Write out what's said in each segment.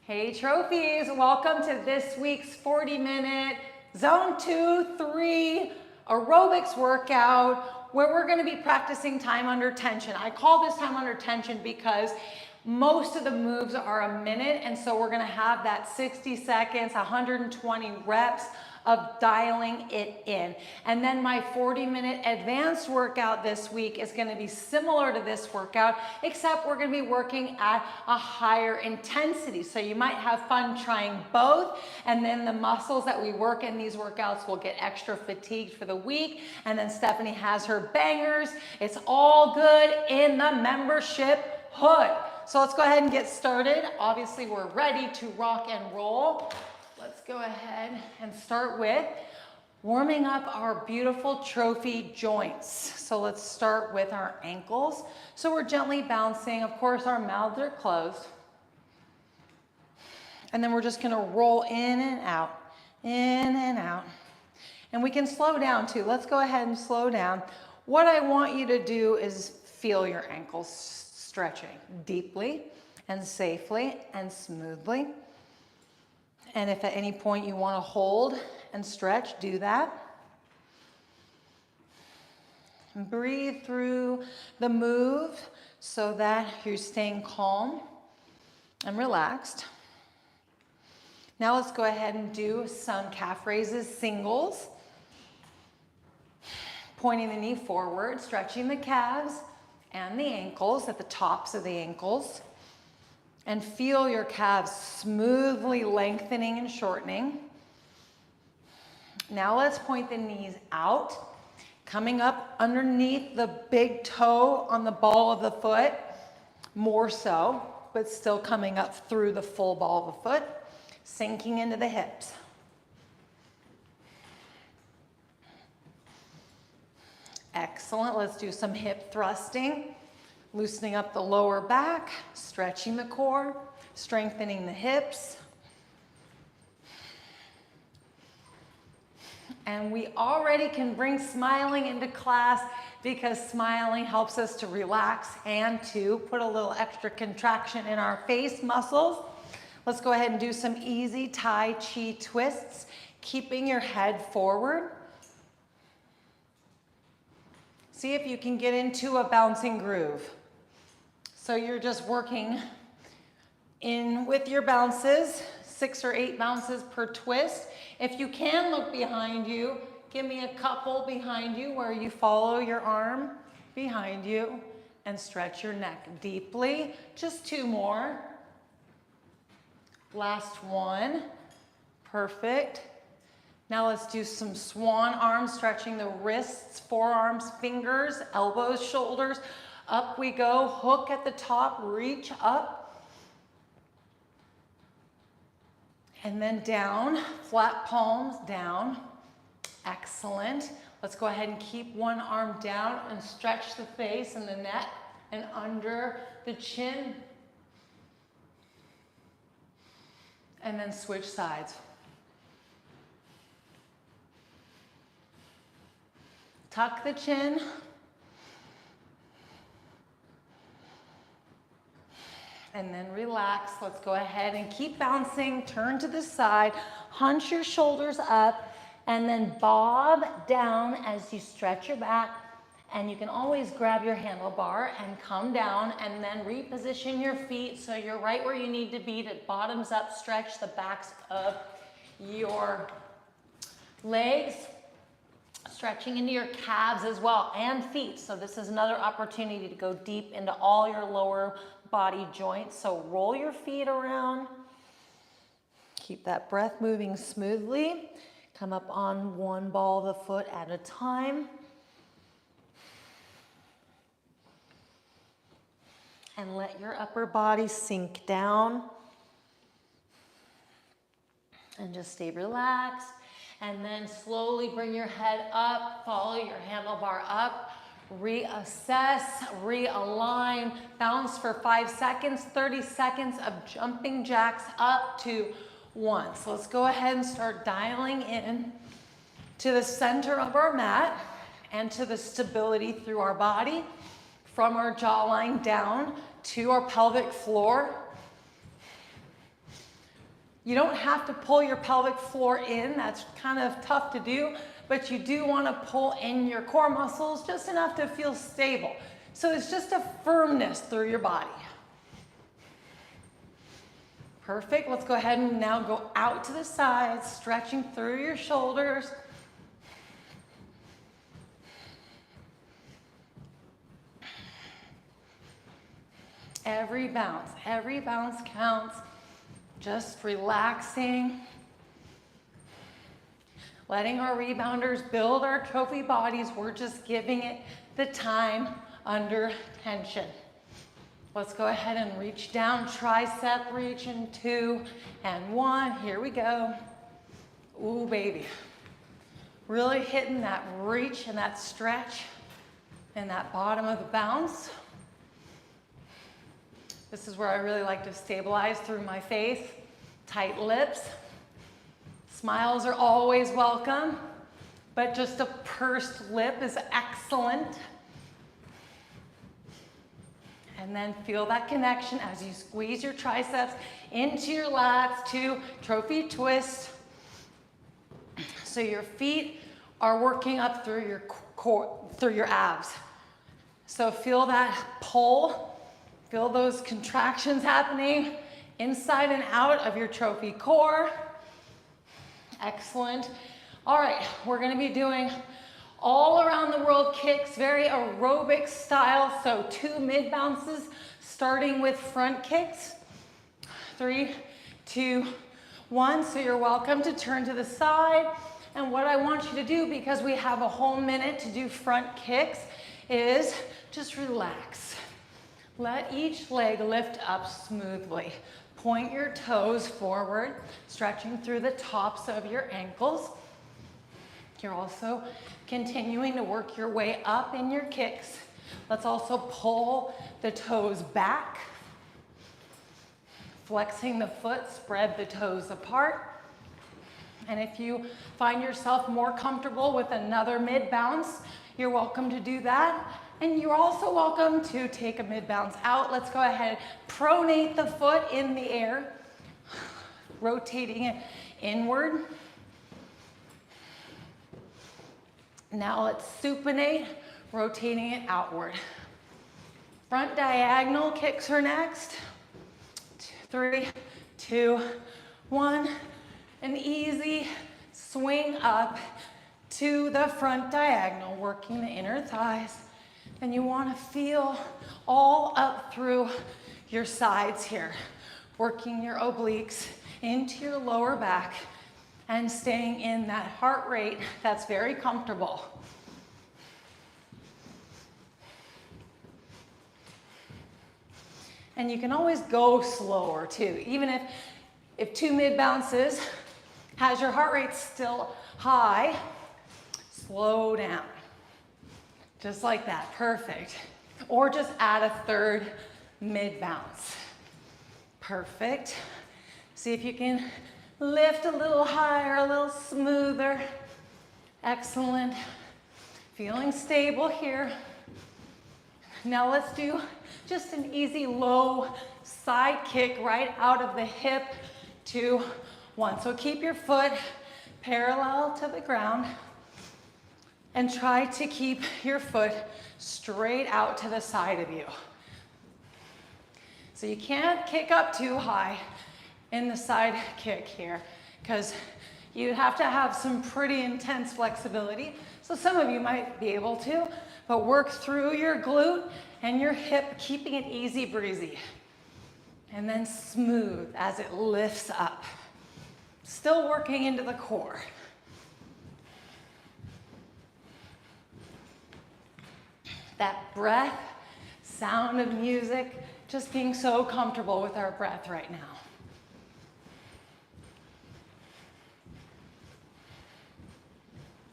Hey trophies, welcome to this week's 40-minute zone 2-3 aerobics workout where we're going to be practicing time under tension. I call this time under tension because most of the moves are a minute, and so we're going to have that 60 seconds, 120 reps of dialing it in. And then my 40-minute advanced workout this week is going to be similar to this workout, except we're going to be working at a higher intensity. So you might have fun trying both, and then the muscles that we work in these workouts will get extra fatigued for the week. And then Stephanie has her bangers. It's all good in the membership hood. So let's go ahead and get started. Obviously, we're ready to rock and roll. Let's go ahead and start with warming up our beautiful trophy joints. So let's start with our ankles. So we're gently bouncing. Of course, our mouths are closed. And then we're just gonna roll in and out, in and out. And we can slow down too. Let's go ahead and slow down. What I want you to do is feel your ankles stretching deeply and safely and smoothly. And if at any point you want to hold and stretch, do that. And breathe through the move so that you're staying calm and relaxed. Now let's go ahead and do some calf raises, singles. Pointing the knee forward, stretching the calves and the ankles at the tops of the ankles. And feel your calves smoothly lengthening and shortening. Now let's point the knees out, coming up underneath the big toe on the ball of the foot, more so, but still coming up through the full ball of the foot, sinking into the hips. Excellent, let's do some hip thrusting. Loosening up the lower back, stretching the core, strengthening the hips. And we already can bring smiling into class because smiling helps us to relax and to put a little extra contraction in our face muscles. Let's go ahead and do some easy Tai Chi twists, keeping your head forward. See if you can get into a bouncing groove. So you're just working in with your bounces, 6 or 8 bounces per twist. If you can look behind you, give me a couple behind you where you follow your arm behind you and stretch your neck deeply. Just 2 more. Last one. Perfect. Now let's do some swan arms, stretching the wrists, forearms, fingers, elbows, shoulders. Up we go, hook at the top, reach up. And then down, flat palms down. Excellent. Let's go ahead and keep one arm down and stretch the face and the neck and under the chin. And then switch sides. Tuck the chin. And then relax. Let's go ahead and keep bouncing. Turn to the side, hunch your shoulders up, and then bob down as you stretch your back. And you can always grab your handlebar and come down and then reposition your feet so you're right where you need to be to bottoms up, stretch the backs of your legs. Stretching into your calves as well and feet. So this is another opportunity to go deep into all your lower body joints. So roll your feet around. Keep that breath moving smoothly. Come up on one ball of the foot at a time. And let your upper body sink down. And just stay relaxed. And then slowly bring your head up, follow your handlebar up, reassess, realign, bounce for 5 seconds, 30 seconds of jumping jacks up to 1. So let's go ahead and start dialing in to the center of our mat and to the stability through our body, from our jawline down to our pelvic floor. You don't have to pull your pelvic floor in. That's kind of tough to do, but you do want to pull in your core muscles just enough to feel stable. So it's just a firmness through your body. Perfect. Let's go ahead and now go out to the sides, stretching through your shoulders. Every bounce counts. Just relaxing. Letting our rebounders build our trophy bodies. We're just giving it the time under tension. Let's go ahead and reach down, tricep reach in 2 and 1. Here we go. Ooh, baby. Really hitting that reach and that stretch in that bottom of the bounce. This is where I really like to stabilize through my face. Tight lips. Smiles are always welcome, but just a pursed lip is excellent. And then feel that connection as you squeeze your triceps into your lats to trophy twist. So your feet are working up through your core, through your abs. So feel that pull. Feel those contractions happening inside and out of your trophy core. Excellent. All right, we're gonna be doing all around the world kicks, very aerobic style. So 2 mid bounces, starting with front kicks. 3, 2, 1. So you're welcome to turn to the side. And what I want you to do, because we have a whole minute to do front kicks, is just relax. Let each leg lift up smoothly. Point your toes forward, stretching through the tops of your ankles. You're also continuing to work your way up in your kicks. Let's also pull the toes back. Flexing the foot, spread the toes apart. And if you find yourself more comfortable with another mid bounce, you're welcome to do that. And you're also welcome to take a mid bounce out. Let's go ahead, pronate the foot in the air, rotating it inward. Now let's supinate, rotating it outward. Front diagonal kicks are next. 3, 2, 1. An easy swing up to the front diagonal, working the inner thighs. And you want to feel all up through your sides here, working your obliques into your lower back and staying in that heart rate that's very comfortable. And you can always go slower too, even if 2 mid bounces has your heart rate still high, slow down. Just like that, perfect. Or just add a 3rd mid bounce. Perfect. See if you can lift a little higher, a little smoother. Excellent. Feeling stable here. Now let's do just an easy low side kick right out of the hip to 1. So keep your foot parallel to the ground. And try to keep your foot straight out to the side of you. So you can't kick up too high in the side kick here, because you have to have some pretty intense flexibility. So some of you might be able to, but work through your glute and your hip, keeping it easy breezy. And then smooth as it lifts up. Still working into the core. That breath, sound of music, just being so comfortable with our breath right now.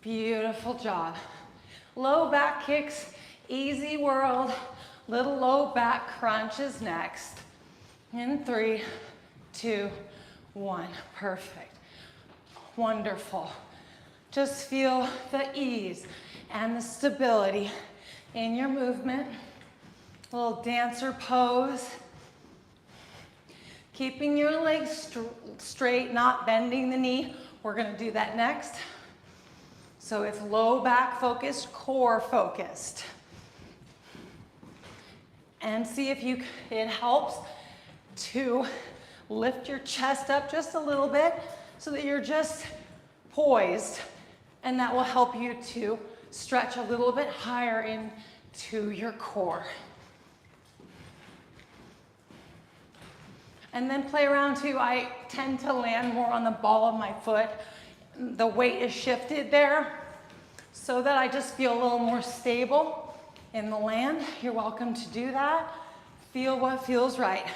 Beautiful job. Low back kicks, easy world. Little low back crunches next. In 3, 2, 1. Perfect. Wonderful. Just feel the ease and the stability in your movement. A little dancer pose. Keeping your legs straight, not bending the knee. We're gonna do that next. So it's low back focused, core focused. And see if it helps to lift your chest up just a little bit so that you're just poised. And that will help you to stretch a little bit higher into your core. And then play around too. I tend to land more on the ball of my foot. The weight is shifted there so that I just feel a little more stable in the land. You're welcome to do that. Feel what feels right.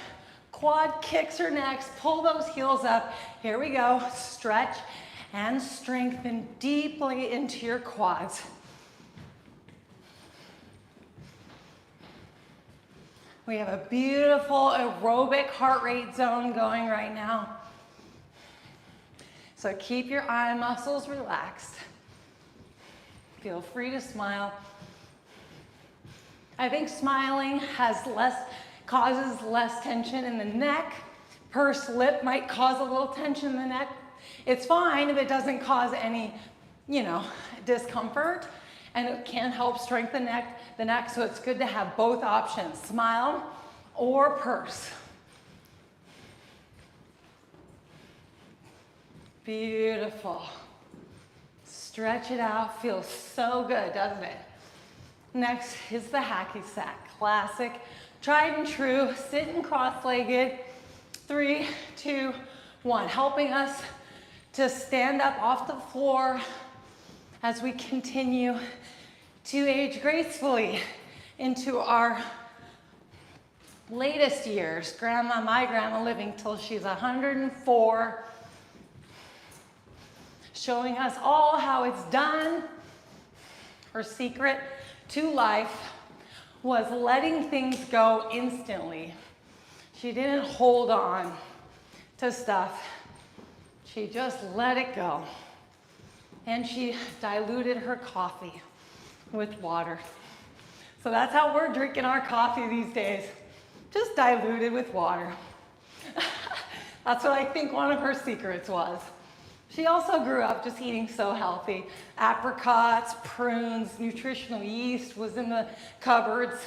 Quad kicks are next. Pull those heels up. Here we go. Stretch and strengthen deeply into your quads. We have a beautiful aerobic heart rate zone going right now. So keep your eye muscles relaxed. Feel free to smile. I think smiling causes less tension in the neck. Pursed lip might cause a little tension in the neck. It's fine if it doesn't cause any, discomfort, and it can help strengthen the neck, so it's good to have both options, smile or purse. Beautiful. Stretch it out, feels so good, doesn't it? Next is the hacky sack, classic, tried and true, sitting cross-legged, 3, 2, 1, helping us to stand up off the floor as we continue to age gracefully into our latest years. My grandma living till she's 104, showing us all how it's done. Her secret to life was letting things go instantly. She didn't hold on to stuff. She just let it go. And she diluted her coffee with water. So that's how we're drinking our coffee these days. Just diluted with water. That's what I think one of her secrets was. She also grew up just eating so healthy. Apricots, prunes, nutritional yeast was in the cupboards.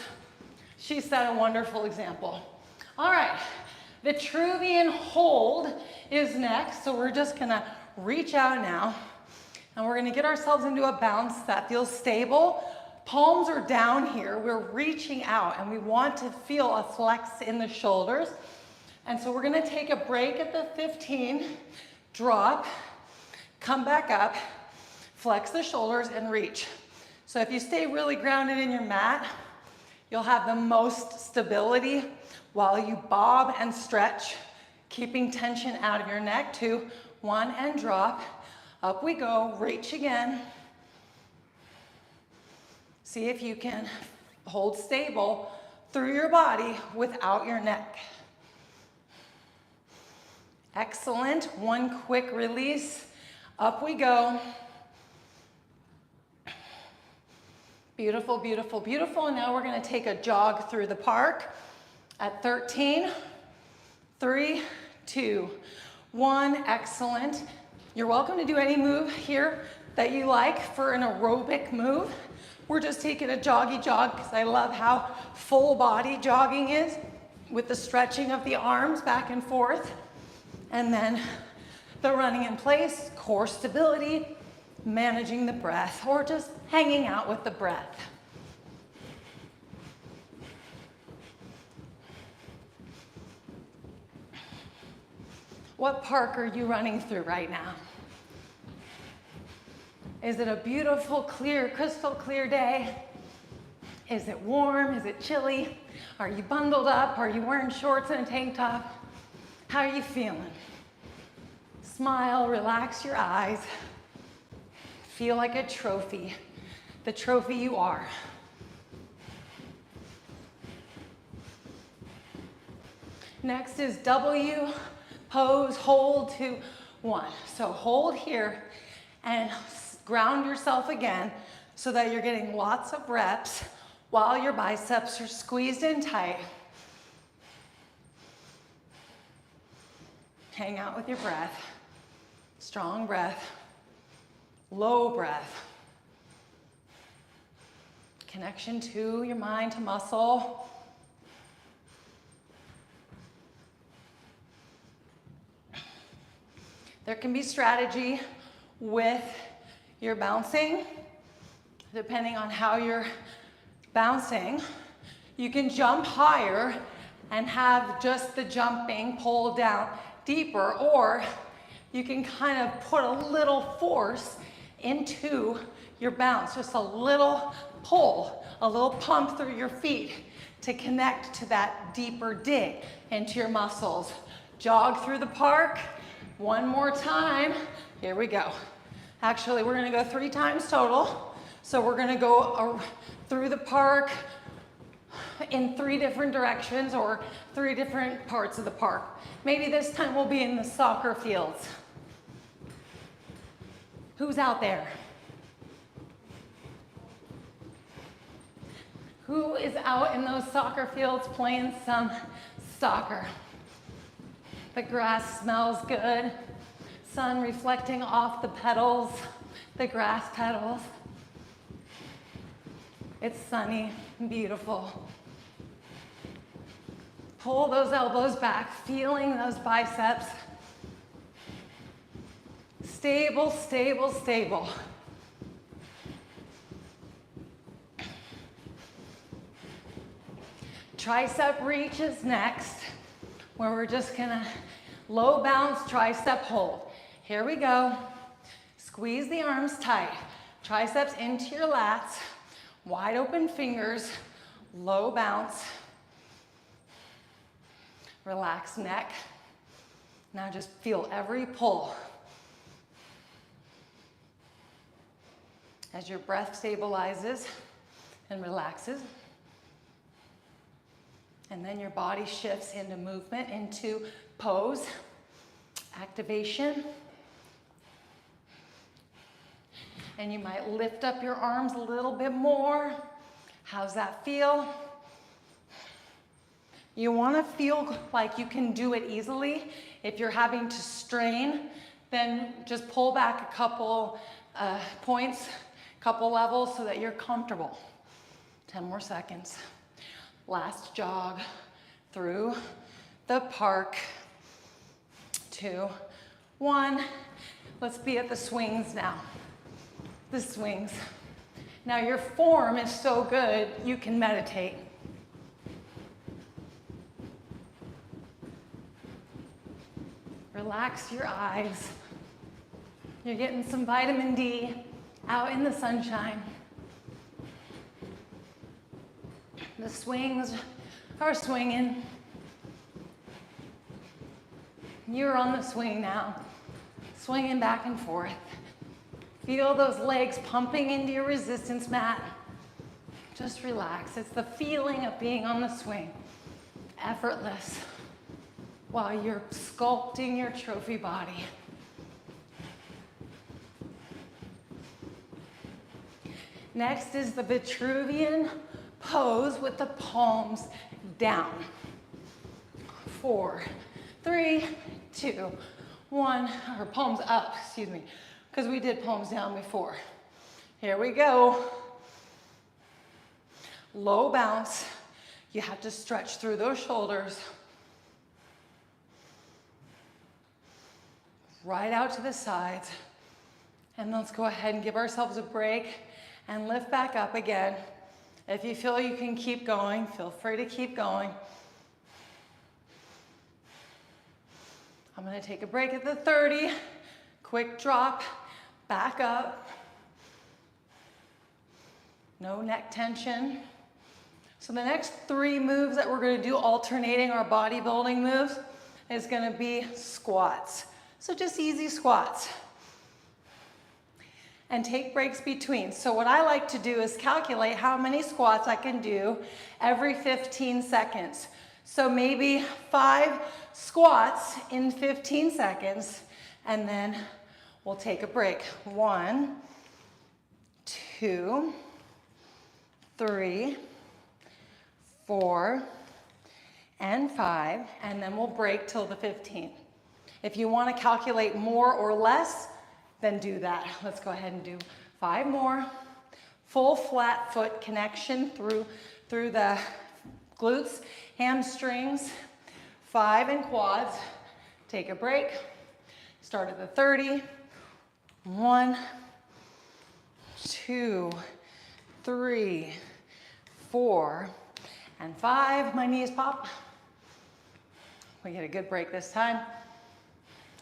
She set a wonderful example. All right, the Vitruvian hold is next. So we're just gonna reach out now and we're gonna get ourselves into a bounce that feels stable. Palms are down here. We're reaching out and we want to feel a flex in the shoulders. And so we're gonna take a break at the 15, drop, come back up, flex the shoulders and reach. So if you stay really grounded in your mat, you'll have the most stability while you bob and stretch, keeping tension out of your neck. 2, 1, and drop. Up we go, reach again. See if you can hold stable through your body without your neck. Excellent. 1 quick release. Up we go. Beautiful, beautiful, beautiful. And now we're going to take a jog through the park at 13, 3, 2, 1. Excellent. You're welcome to do any move here that you like for an aerobic move. We're just taking a joggy jog because I love how full body jogging is with the stretching of the arms back and forth. And then the running in place, core stability, managing the breath, or just hanging out with the breath. What park are you running through right now? Is it a beautiful, clear, crystal clear day? Is it warm? Is it chilly? Are you bundled up? Are you wearing shorts and a tank top? How are you feeling? Smile, relax your eyes. Feel like a trophy, the trophy you are. Next is W, pose, hold, 2, 1. So hold here and ground yourself again so that you're getting lots of reps while your biceps are squeezed in tight. Hang out with your breath. Strong breath. Low breath. Connection to your mind, to muscle. There can be strategy with your bouncing, depending on how you're bouncing. You can jump higher and have just the jumping pull down deeper, or you can kind of put a little force into your bounce, just a little pull, a little pump through your feet to connect to that deeper dig into your muscles. Jog through the park. One more time. Here we go. Actually, we're gonna go 3 times total. So we're gonna go through the park in 3 different directions or 3 different parts of the park. Maybe this time we'll be in the soccer fields. Who's out there? Who is out in those soccer fields playing some soccer? The grass smells good. Sun reflecting off the petals, the grass petals. It's sunny and beautiful. Pull those elbows back, feeling those biceps. Stable, stable, stable. Tricep reach is next, where we're just gonna low bounce, tricep hold. Here we go. Squeeze the arms tight. Triceps into your lats. Wide open fingers. Low bounce. Relax neck. Now just feel every pull. As your breath stabilizes and relaxes. And then your body shifts into movement, into pose, activation. And you might lift up your arms a little bit more. How's that feel? You want to feel like you can do it easily. If you're having to strain, then just pull back a couple points, couple levels so that you're comfortable. 10 more seconds. Last jog through the park. 2, 1. Let's be at the swings now. The swings. Now your form is so good, you can meditate. Relax your eyes. You're getting some vitamin D out in the sunshine. The swings are swinging. You're on the swing now, swinging back and forth. Feel those legs pumping into your resistance mat. Just relax. It's the feeling of being on the swing. Effortless while you're sculpting your trophy body. Next is the Vitruvian pose with the palms down. 4, 3, 2, 1, or palms up, excuse me, because we did palms down before. Here we go. Low bounce. You have to stretch through those shoulders. Right out to the sides. And let's go ahead and give ourselves a break and lift back up again. If you feel you can keep going, feel free to keep going. I'm gonna take a break at the 30. Quick drop, back up. No neck tension. So the next 3 moves that we're gonna do, alternating our bodybuilding moves, is gonna be squats. So just easy squats. And take breaks between. So what I like to do is calculate how many squats I can do every 15 seconds. So maybe 5 squats in 15 seconds, and then we'll take a break. 1, 2, 3, 4, and 5, and then we'll break till the 15. If you want to calculate more or less, then do that. Let's go ahead and do 5 more. Full flat foot connection through the glutes, hamstrings, 5 and quads. Take a break. Start at the 30. 1, 2, 3, 4, and 5. My knees pop. We get a good break this time.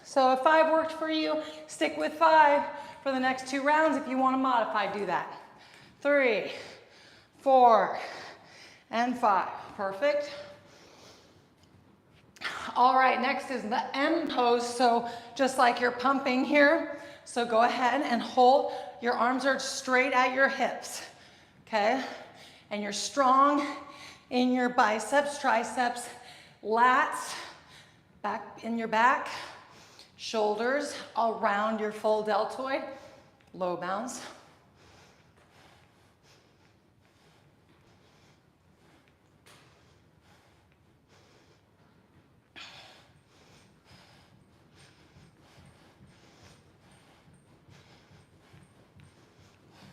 So if 5 worked for you, stick with 5 for the next 2 rounds. If you want to modify, do that. 3, 4, and 5. Perfect. All right, next is the M pose. So just like you're pumping here, so go ahead and hold. Your arms are straight at your hips, okay? And you're strong in your biceps, triceps, lats, back in your back, shoulders around your full deltoid, low bounce.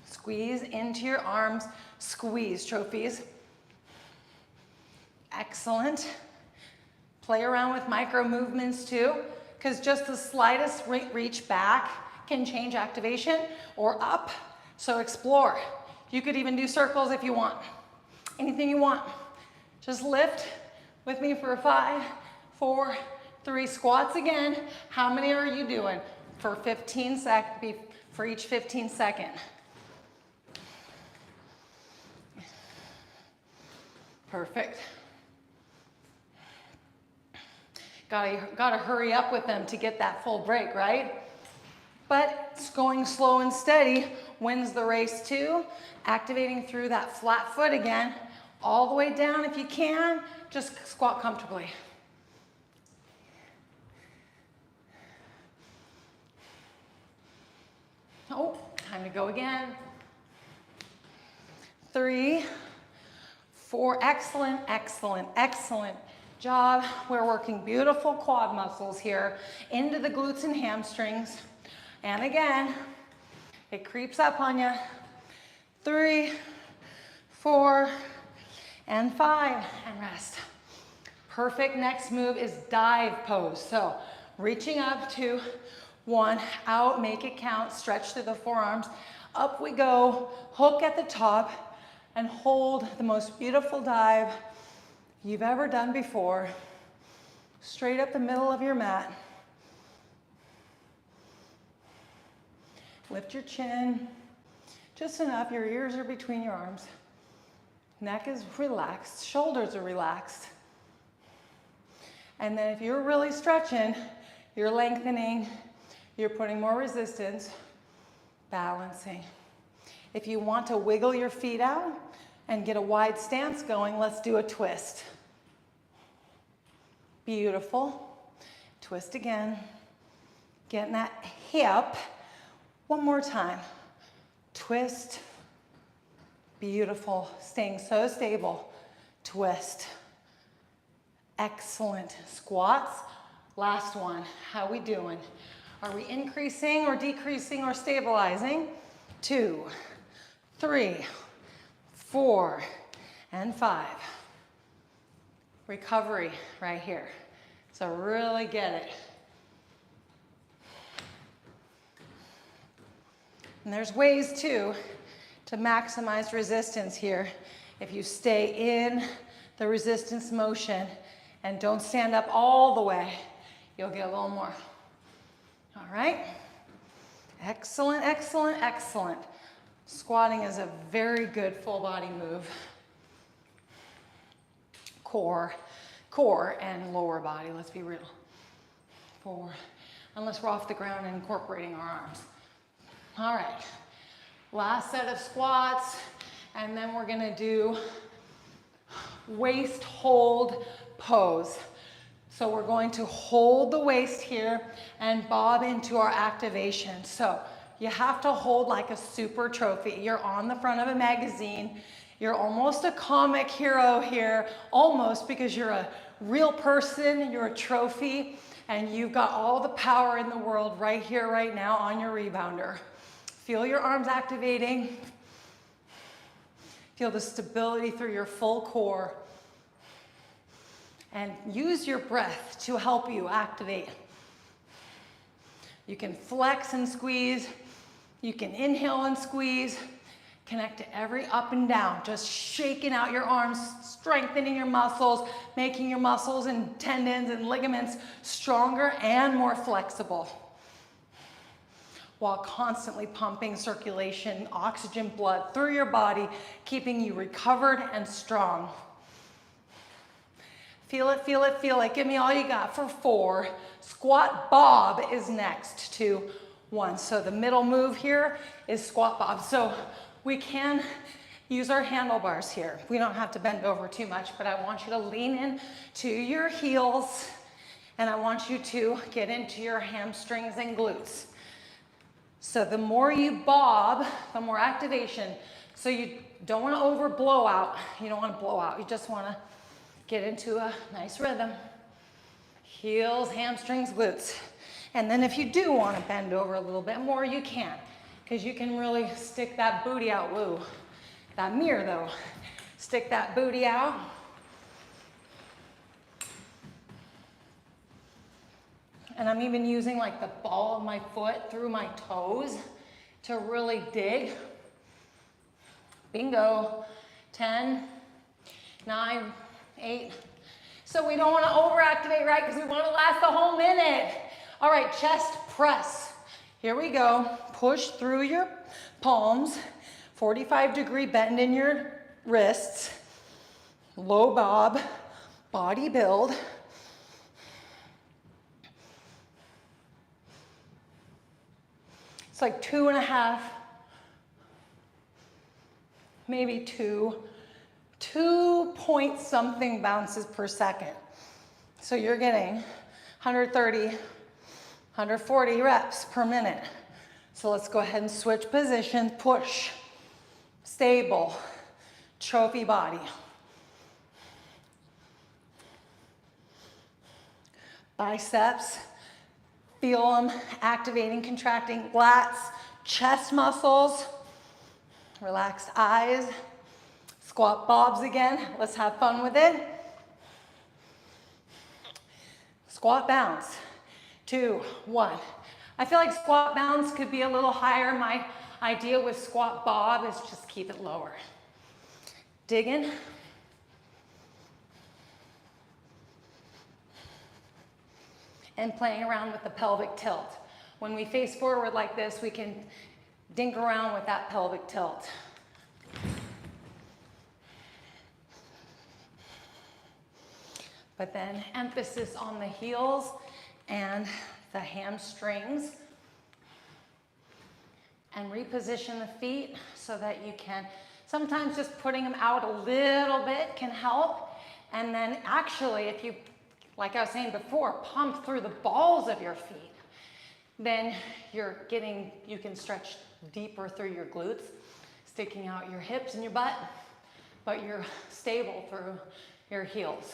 Squeeze into your arms, squeeze, trophies. Excellent. Play around with micro movements too, because just the slightest reach back can change activation or up, so explore. You could even do circles if you want. Anything you want. Just lift with me for 5, 4, 3, squats again. How many are you doing? For 15 seconds, for each 15 seconds. Perfect. Gotta hurry up with them to get that full break, right? But going slow and steady wins the race too. Activating through that flat foot again, all the way down if you can. Just squat comfortably. Oh, time to go again. 3, 4, excellent, excellent, excellent job. We're working beautiful quad muscles here into the glutes and hamstrings. And again, it creeps up on you. 3, 4, and 5, and rest. Perfect. Next move is dive pose. So reaching up to 1, out, make it count, stretch through the forearms. Up we go, hook at the top, and hold the most beautiful dive you've ever done before. Straight up the middle of your mat. Lift your chin, just enough. Your ears are between your arms. Neck is relaxed, shoulders are relaxed. And then if you're really stretching, you're lengthening, you're putting more resistance, balancing. If you want to wiggle your feet out and get a wide stance going, let's do a twist. Beautiful. Twist again. Getting that hip. One more time. Twist. Beautiful. Staying so stable. Twist. Excellent. Squats. Last one. How we doing? Are we increasing or decreasing or stabilizing? 2, 3, 4, and 5. Recovery right here. So really get it. And there's ways too to maximize resistance here. If you stay in the resistance motion and don't stand up all the way, you'll get a little more. All right. Excellent, excellent, excellent. Squatting is a very good full body move. Core and lower body, let's be real. 4, unless we're off the ground and incorporating our arms. All right, last set of squats, and then we're gonna do waist hold pose. So we're going to hold the waist here and bob into our activation. So you have to hold like a super trophy. You're on the front of a magazine. You're almost a comic hero here, almost, because you're a real person, you're a trophy. And you've got all the power in the world right here, right now on your rebounder. Feel your arms activating. Feel the stability through your full core. And use your breath to help you activate. You can flex and squeeze. You can inhale and squeeze. Connect to every up and down, just shaking out your arms, strengthening your muscles, making your muscles and tendons and ligaments stronger and more flexible, while constantly pumping circulation, oxygen, blood through your body, keeping you recovered and strong. Feel it, feel it, feel it. Give me all you got for 4. Squat bob is next to 1. So the middle move here is squat bob. So we can use our handlebars here. We don't have to bend over too much, but I want you to lean in to your heels, and I want you to get into your hamstrings and glutes. So the more you bob, the more activation. So you don't want to over blow out. You don't want to blow out. You just want to get into a nice rhythm. Heels, hamstrings, glutes. And then if you do want to bend over a little bit more, you can. Because you can really stick that booty out. Whoa, that mirror though. Stick that booty out. And I'm even using like the ball of my foot through my toes to really dig. Bingo. 10, 9, 8. So we don't want to overactivate, right? Because we want to last the whole minute. All right, chest press. Here we go. Push through your palms. 45-degree bend in your wrists. Low bob. Body build. It's like 2.5, maybe 2 point something bounces per second. So you're getting 130, 140 reps per minute. So let's go ahead and switch positions. Push, stable, trophy body. Biceps, feel them activating, contracting, lats, chest muscles, relaxed eyes. Squat bobs again. Let's have fun with it. Squat bounce. 2, 1. I feel like squat bounce could be a little higher. My idea with squat bob is just keep it lower. Digging. And playing around with the pelvic tilt. When we face forward like this, we can dink around with that pelvic tilt. But then emphasis on the heels and the hamstrings. And reposition the feet so that you can, sometimes just putting them out a little bit can help. And then actually, if you, like I was saying before, pump through the balls of your feet, then you can stretch deeper through your glutes, sticking out your hips and your butt, but you're stable through your heels.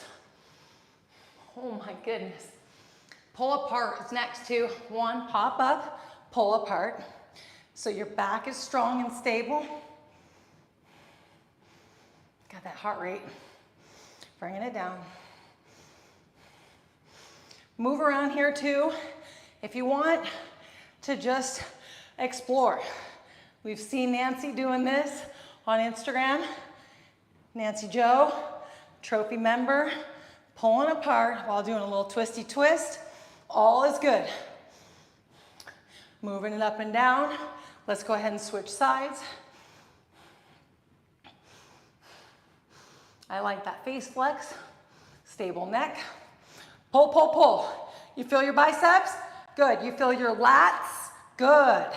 Oh my goodness. Pull apart is next to 1, pop up, pull apart. So your back is strong and stable. Got that heart rate. Bringing it down. Move around here too. If you want to just explore. We've seen Nancy doing this on Instagram. Nancy Joe, trophy member, pulling apart while doing a little twisty twist. All is good. Moving it up and down. Let's go ahead and switch sides. I like that face flex. Stable neck. Pull, pull, pull. You feel your biceps? Good. You feel your lats? Good.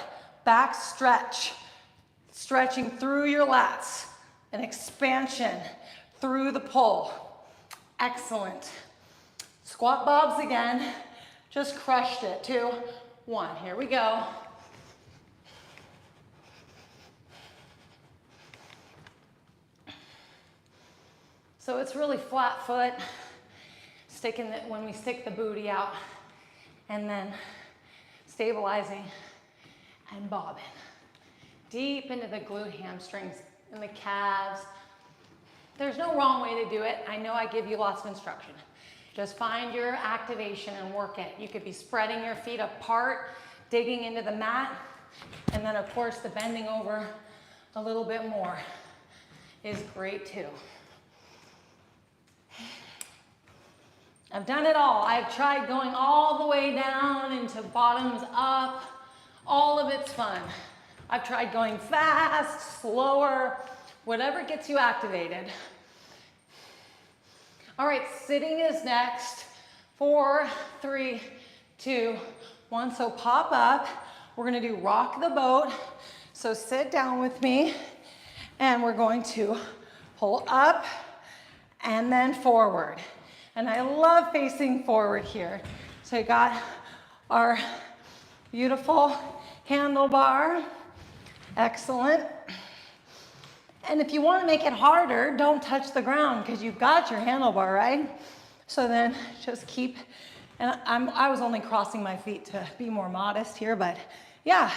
Back stretch. Stretching through your lats. An expansion through the pull. Excellent. Squat bobs again. Just crushed it. 2, 1. Here we go. So it's really flat foot. When we stick the booty out, and then stabilizing and bobbing. Deep into the glute hamstrings and the calves. There's no wrong way to do it. I know I give you lots of instruction. Just find your activation and work it. You could be spreading your feet apart, digging into the mat, and then of course the bending over a little bit more is great too. I've done it all. I've tried going all the way down into bottoms up. All of it's fun. I've tried going fast, slower, whatever gets you activated. All right, sitting is next. 4, 3, 2, 1. So pop up. We're gonna do rock the boat. So sit down with me and we're going to pull up and then forward. And I love facing forward here. So you got our beautiful handlebar. Excellent. And if you want to make it harder, don't touch the ground because you've got your handlebar, right? So then just keep, and I was only crossing my feet to be more modest here, but yeah,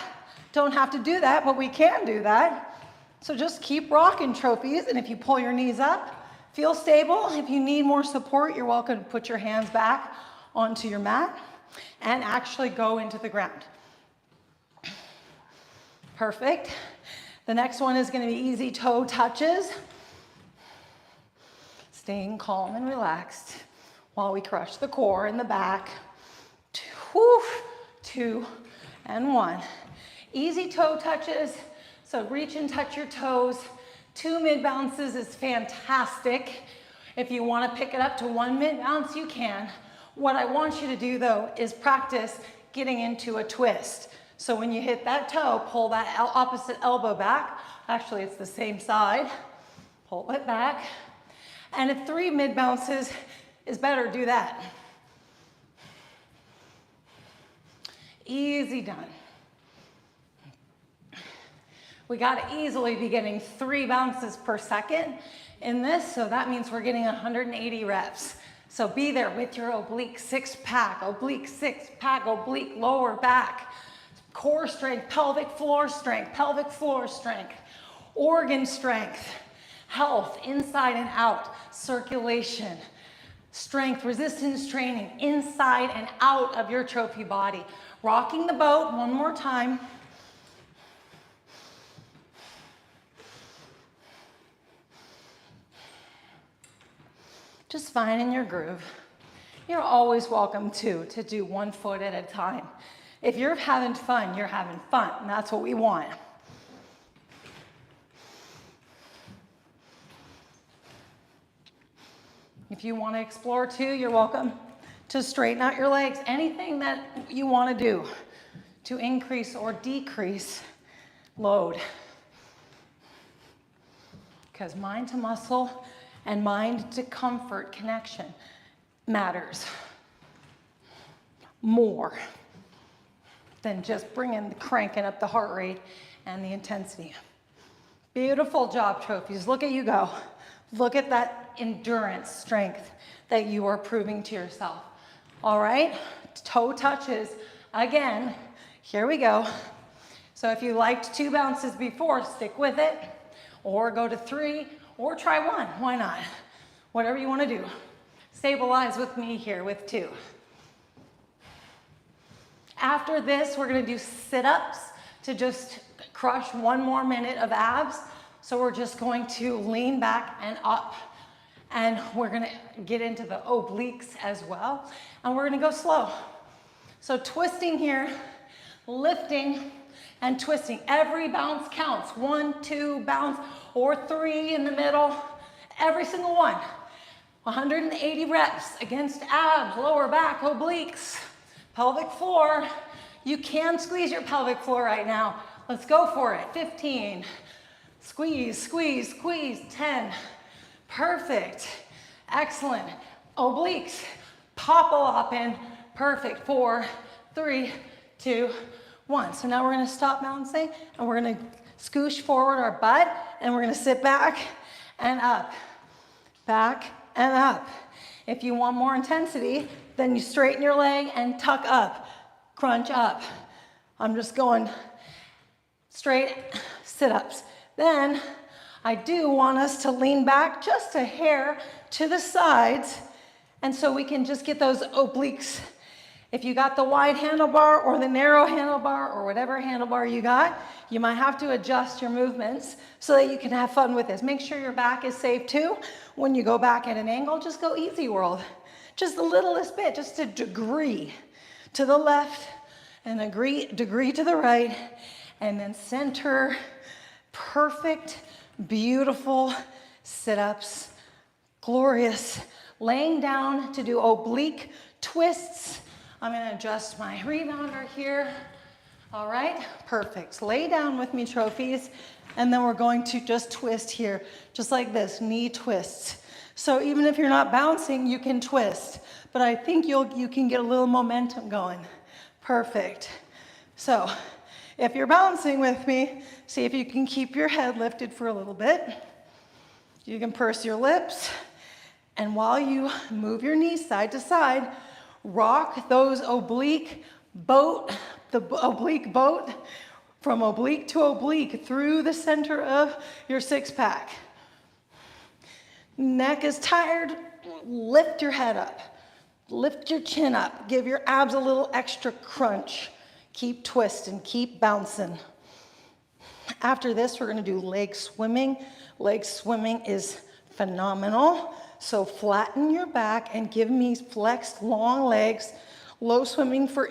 don't have to do that, but we can do that. So just keep rocking, trophies, and if you pull your knees up, feel stable. If you need more support, you're welcome to put your hands back onto your mat and actually go into the ground. Perfect. The next one is going to be easy toe touches. Staying calm and relaxed while we crush the core in the back. 2, and 1. Easy toe touches. So reach and touch your toes. 2 mid bounces is fantastic. If you want to pick it up to 1 mid bounce, you can. What I want you to do though is practice getting into a twist. So when you hit that toe, pull that opposite elbow back. Actually, it's the same side. Pull it back. And if 3 mid bounces is better, do that. Easy done. We got to easily be getting 3 bounces per second in this, so that means we're getting 180 reps. So be there with your oblique 6-pack, oblique 6-pack, oblique lower back. Core strength, pelvic floor strength, organ strength, health, inside and out, circulation, strength, resistance training, inside and out of your trophy body. Rocking the boat, one more time. Just finding your groove. You're always welcome to do 1 foot at a time. If you're having fun, you're having fun, and that's what we want. If you want to explore too, you're welcome to straighten out your legs. Anything that you want to do to increase or decrease load. Because mind to muscle and mind to comfort connection matters more than just cranking up the heart rate and the intensity. Beautiful job, trophies. Look at you go. Look at that endurance strength that you are proving to yourself. All right, toe touches. Again, here we go. So if you liked 2 bounces before, stick with it, or go to 3, or try 1. Why not? Whatever you want to do. Stabilize with me here with 2. After this, we're going to do sit-ups to just crush 1 more minute of abs. So we're just going to lean back and up. And we're going to get into the obliques as well. And we're going to go slow. So twisting here, lifting and twisting. Every bounce counts. 1, 2, bounce, or 3 in the middle. Every single one. 180 reps against abs, lower back, obliques. Pelvic floor, you can squeeze your pelvic floor right now. Let's go for it. 15, squeeze, squeeze, squeeze. 10, perfect, excellent. Obliques, pop up in, perfect. 4, 3, 2, 1. So now we're gonna stop bouncing and we're gonna scoosh forward our butt and we're gonna sit back and up and up. If you want more intensity, Then you straighten your leg and tuck up, crunch up. I'm just going straight sit-ups. Then I do want us to lean back just a hair to the sides, and so we can just get those obliques. If you got the wide handlebar or the narrow handlebar or whatever handlebar you got, you might have to adjust your movements so that you can have fun with this. Make sure your back is safe too. When you go back at an angle, just go easy world. Just the littlest bit, just a degree to the left and a degree to the right, and then center. Perfect, beautiful sit-ups, glorious. Laying down to do oblique twists. I'm gonna adjust my rebounder here. All right, perfect. Lay down with me, trophies, and then we're going to just twist here, just like this, knee twists. So even if you're not bouncing, you can twist, but I think you can get a little momentum going. Perfect. So if you're bouncing with me, see if you can keep your head lifted for a little bit. You can purse your lips, and while you move your knees side to side, rock those oblique boat, the oblique boat from oblique to oblique through the center of your six-pack. Neck is tired, lift your head up. Lift your chin up. Give your abs a little extra crunch. Keep twisting, keep bouncing. After this, we're gonna do leg swimming. Leg swimming is phenomenal. So flatten your back and give me flexed long legs. Low swimming for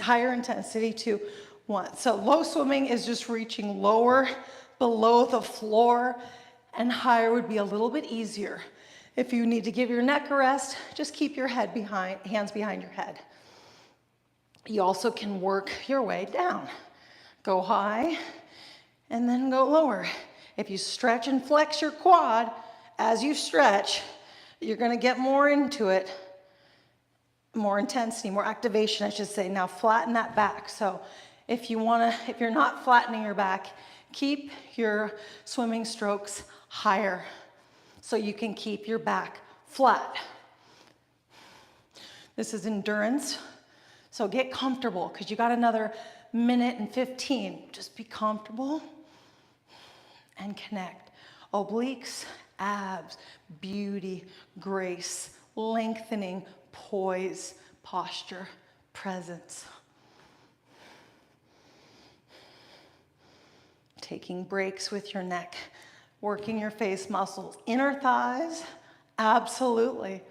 higher intensity 2, 1. So low swimming is just reaching lower below the floor, and higher would be a little bit easier. If you need to give your neck a rest, just keep your head hands behind your head. You also can work your way down. Go high and then go lower. If you stretch and flex your quad, as you stretch, you're gonna get more into it, more intensity, more activation, I should say. Now flatten that back. So if you're not flattening your back, keep your swimming strokes higher so you can keep your back flat. This is endurance, so get comfortable because you got another minute and 15. Just be comfortable and connect. Obliques, abs, beauty, grace, lengthening, poise, posture, presence. Taking breaks with your neck, working your face muscles. Inner thighs, absolutely.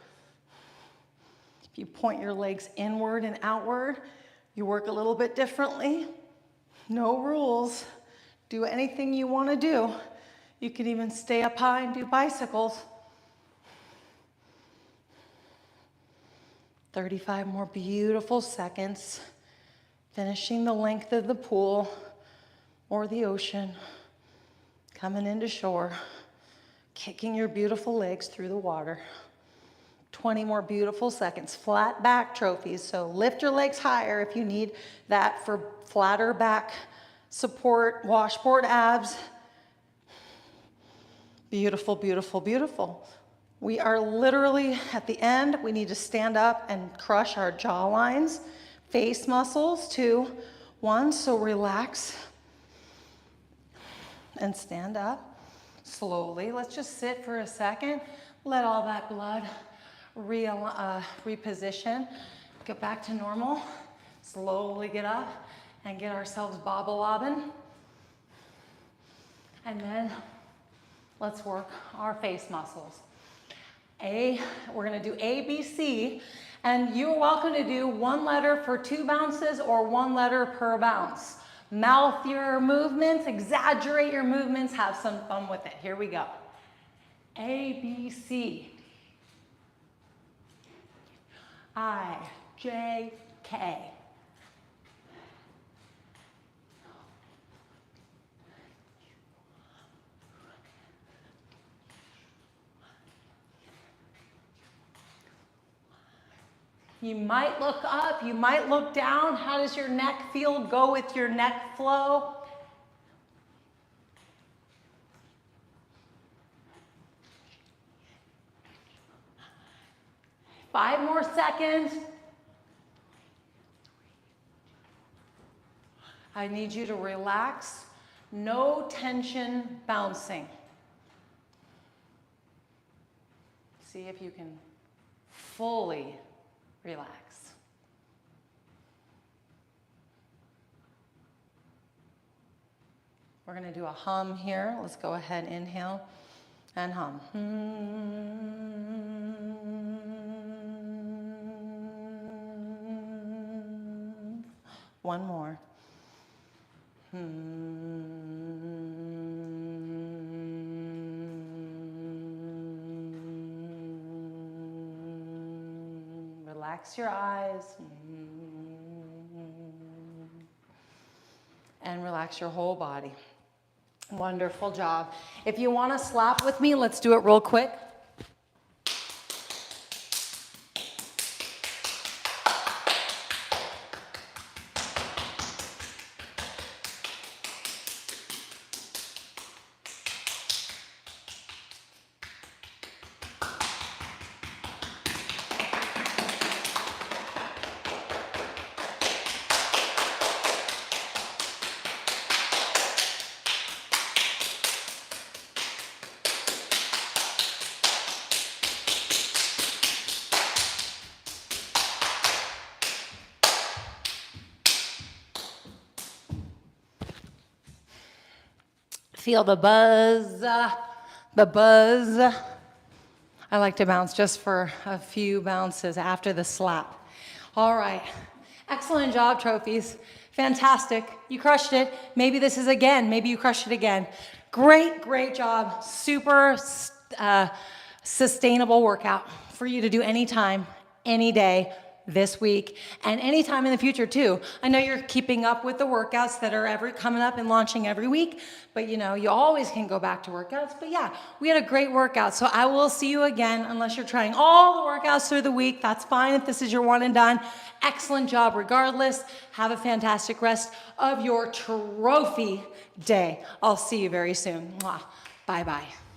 If you point your legs inward and outward, you work a little bit differently. No rules. Do anything you want to do. You can even stay up high and do bicycles. 35 more beautiful seconds. Finishing the length of the pool or the ocean. Coming into shore. Kicking your beautiful legs through the water. 20 more beautiful seconds. Flat back trophies. So lift your legs higher if you need that for flatter back support, washboard abs. Beautiful, beautiful, beautiful. We are literally at the end. We need to stand up and crush our jaw lines. Face muscles, 2, 1. So relax and stand up slowly. Let's just sit for a second. Let all that blood reposition. Get back to normal. Slowly get up and get ourselves bobble-lobbing. And then let's work our face muscles. We're gonna do A, B, C, and you're welcome to do 1 letter for 2 bounces or 1 letter per bounce. Mouth your movements, exaggerate your movements, have some fun with it. Here we go. A, B, C. I, J, K. You might look up, you might look down. How does your neck feel? Go with your neck flow. 5 more seconds. I need you to relax. No tension bouncing. See if you can fully relax. We're going to do a hum here. Let's go ahead, inhale and hum. One more. Relax your eyes. And relax your whole body. Wonderful job. If you want to slap with me, let's do it real quick. Feel the buzz, the buzz. I like to bounce just for a few bounces after the slap. All right, excellent job, trophies. Fantastic, you crushed it. Maybe this is again, maybe you crushed it again. Great, great job. Super sustainable workout for you to do anytime, any day, this week, and anytime in the future too. I know you're keeping up with the workouts that are coming up and launching every week, but you know, you always can go back to workouts. But yeah, we had a great workout, so I will see you again unless you're trying all the workouts through the week. That's fine if this is your one and done. Excellent job regardless. Have a fantastic rest of your trophy day. I'll see you very soon. Mwah. Bye-bye.